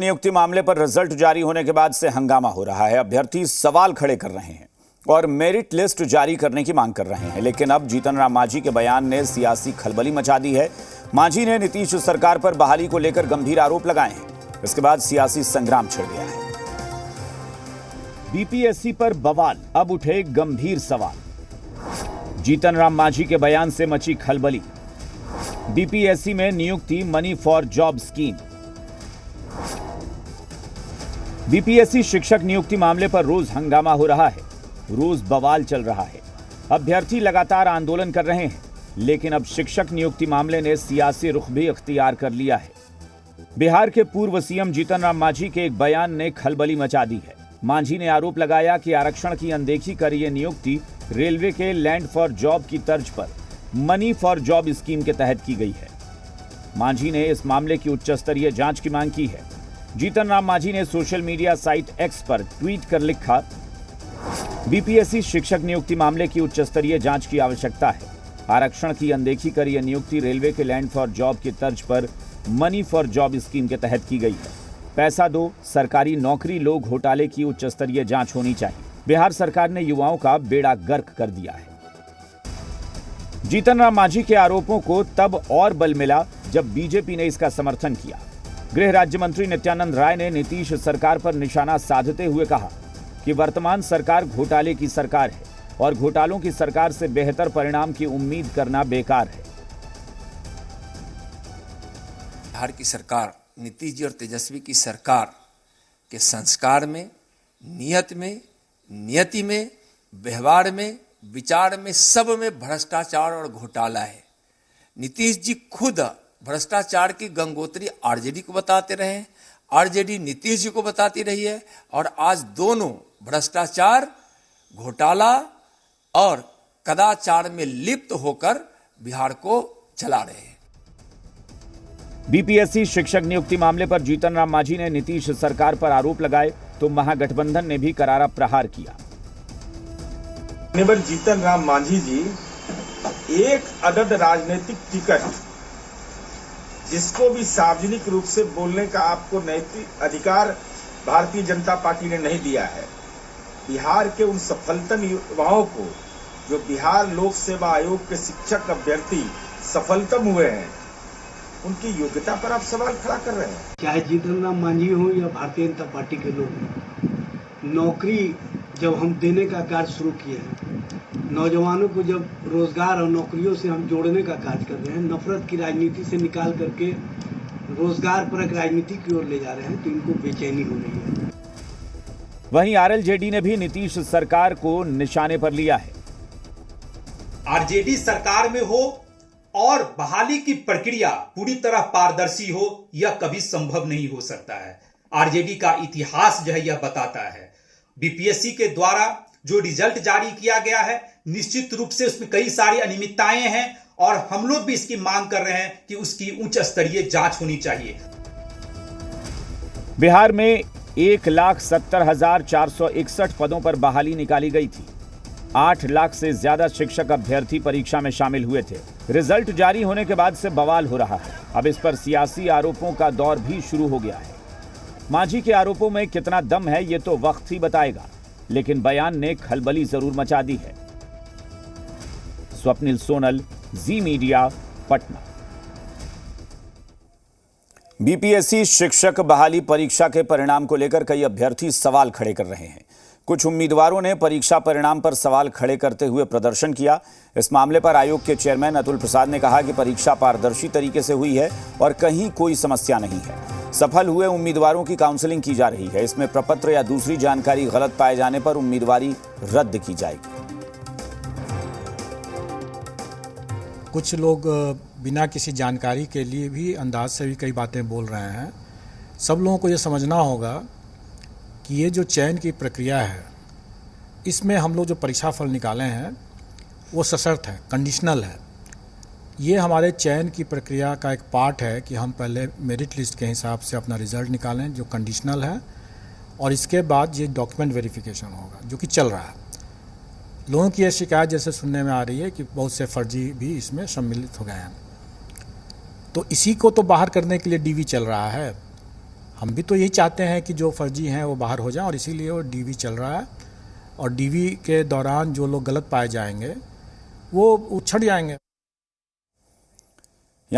नियुक्ति मामले पर रिजल्ट जारी होने के बाद से हंगामा हो रहा है। अभ्यर्थी सवाल खड़े कर रहे हैं और मेरिट लिस्ट जारी करने की मांग कर रहे हैं, लेकिन अब जीतन राम मांझी के बयान ने सियासी खलबली मचा दी है। मांझी ने नीतीश सरकार पर बहाली को लेकर गंभीर आरोप लगाए हैं। इसके बाद सियासी संग्राम छिड़ गया है। बीपीएससी पर बवाल, अब उठे गंभीर सवाल। जीतन राम मांझी के बयान से मची खलबली। बीपीएससी में नियुक्ति money for job scheme. BPSC शिक्षक नियुक्ति मामले पर रोज हंगामा हो रहा है, रोज बवाल चल रहा है। अभ्यर्थी लगातार आंदोलन कर रहे हैं, लेकिन अब शिक्षक नियुक्ति मामले ने सियासी रुख भी अख्तियार कर लिया है। बिहार के पूर्व सीएम जीतन राम मांझी के एक बयान ने खलबली मचा दी है। मांझी ने आरोप लगाया कि आरक्षण की अनदेखी कर यह नियुक्ति रेलवे के लैंड फॉर जॉब की तर्ज पर मनी फॉर जॉब स्कीम के तहत की गई है। मांझी ने इस मामले की उच्च स्तरीय जांच की मांग की है। जीतन राम मांझी ने सोशल मीडिया साइट एक्स पर ट्वीट कर लिखा, बीपीएससी शिक्षक नियुक्ति मामले की उच्च स्तरीय जांच की आवश्यकता है। आरक्षण की अनदेखी कर यह नियुक्ति रेलवे के लैंड फॉर जॉब की तर्ज पर मनी फॉर जॉब स्कीम के तहत की गई है। पैसा दो, सरकारी नौकरी लो घोटाले की उच्च स्तरीय जांच होनी चाहिए। बिहार सरकार ने युवाओं का बेड़ा गर्क कर दिया है। जीतन राम मांझी के आरोपों को तब और बल मिला जब बीजेपी ने इसका समर्थन किया। गृह राज्य मंत्री नित्यानंद राय ने नीतीश सरकार पर निशाना साधते हुए कहा कि वर्तमान सरकार घोटाले की सरकार है और घोटालों की सरकार से बेहतर परिणाम की उम्मीद करना बेकार है। बिहार की सरकार, नीतीश जी और तेजस्वी की सरकार के संस्कार में, नियत में, नियति में, व्यवहार में, विचार में, सब में भ्रष्टाचार और घोटाला है। नीतीश जी खुद भ्रष्टाचार की गंगोत्री आरजेडी को बताते रहे, आरजेडी नीतीश जी को बताती रही है, और आज दोनों भ्रष्टाचार, घोटाला और कदाचार में लिप्त होकर बिहार को चला रहे हैं। बीपीएससी शिक्षक नियुक्ति मामले पर जीतन राम मांझी ने नीतीश सरकार पर आरोप लगाए तो महागठबंधन ने भी करारा प्रहार किया। जीतन राम मांझी जी एक अदद राजनीतिक टिकट, जिसको भी सार्वजनिक रूप से बोलने का आपको नैतिक अधिकार भारतीय जनता पार्टी ने नहीं दिया है। बिहार के उन सफलतम युवाओं को, जो बिहार लोक सेवा आयोग के शिक्षक अभ्यर्थी सफलतम हुए हैं, उनकी योग्यता पर आप सवाल खड़ा कर रहे हैं। चाहे जीतन राम मांझी हो या भारतीय जनता पार्टी के लोग, नौकरी जब हम देने का कार्य शुरू किए हैं, नौजवानों को जब रोजगार और नौकरियों से हम जोड़ने का कार्य कर रहे हैं, नफरत की राजनीति से निकाल करके रोजगार परक राजनीति की ओर ले जा रहे हैं, तो इनको बेचैनी हो रही है। वहीं आरएलजेडी ने भी नीतीश सरकार को निशाने पर लिया है। आरजेडी सरकार में हो और बहाली की प्रक्रिया पूरी तरह पारदर्शी हो, यह कभी संभव नहीं हो सकता है। आरजेडी का इतिहास जो है यह बताता है। बीपीएससी के द्वारा जो रिजल्ट जारी किया गया है, निश्चित रूप से उसमें कई सारी अनियमितताएं हैं और हम लोग भी इसकी मांग कर रहे हैं कि उसकी उच्च स्तरीय जांच होनी चाहिए। बिहार में 1,70,461 पदों पर बहाली निकाली गई थी। 8 लाख से ज्यादा शिक्षक अभ्यर्थी परीक्षा में शामिल हुए थे। रिजल्ट जारी होने के बाद से बवाल हो रहा है। अब इस पर सियासी आरोपों का दौर भी शुरू हो गया है। मांझी के आरोपों में कितना दम है ये तो वक्त ही बताएगा, लेकिन बयान ने खलबली जरूर मचा दी है। स्वप्निल सोनल, जी मीडिया, पटना। बीपीएससी शिक्षक बहाली परीक्षा के परिणाम को लेकर कई अभ्यर्थी सवाल खड़े कर रहे हैं। कुछ उम्मीदवारों ने परीक्षा परिणाम पर सवाल खड़े करते हुए प्रदर्शन किया। इस मामले पर आयोग के चेयरमैन अतुल प्रसाद ने कहा कि परीक्षा पारदर्शी तरीके से हुई है और कहीं कोई समस्या नहीं है। सफल हुए उम्मीदवारों की काउंसलिंग की जा रही है। इसमें प्रपत्र या दूसरी जानकारी गलत पाए जाने पर उम्मीदवारी रद्द की जाएगी। कुछ लोग बिना किसी जानकारी के लिए भी अंदाज से भी कई बातें बोल रहे हैं। सब लोगों को ये समझना होगा कि ये जो चयन की प्रक्रिया है, इसमें हम लोग जो परीक्षा फल निकाले हैं वो सशर्त है, कंडीशनल है। ये हमारे चयन की प्रक्रिया का एक पार्ट है कि हम पहले मेरिट लिस्ट के हिसाब से अपना रिज़ल्ट निकालें, जो कंडीशनल है, और इसके बाद ये डॉक्यूमेंट वेरिफिकेशन होगा, जो कि चल रहा है। लोगों की यह शिकायत जैसे सुनने में आ रही है कि बहुत से फर्जी भी इसमें सम्मिलित हो गए हैं, तो इसी को तो बाहर करने के लिए डीवी चल रहा है। हम भी तो यही चाहते हैं कि जो फर्जी हैं वो बाहर हो जाएं, और इसीलिए वो डीवी चल रहा है। और डीवी के दौरान जो लोग गलत पाए जाएंगे वो उछड़ जाएंगे।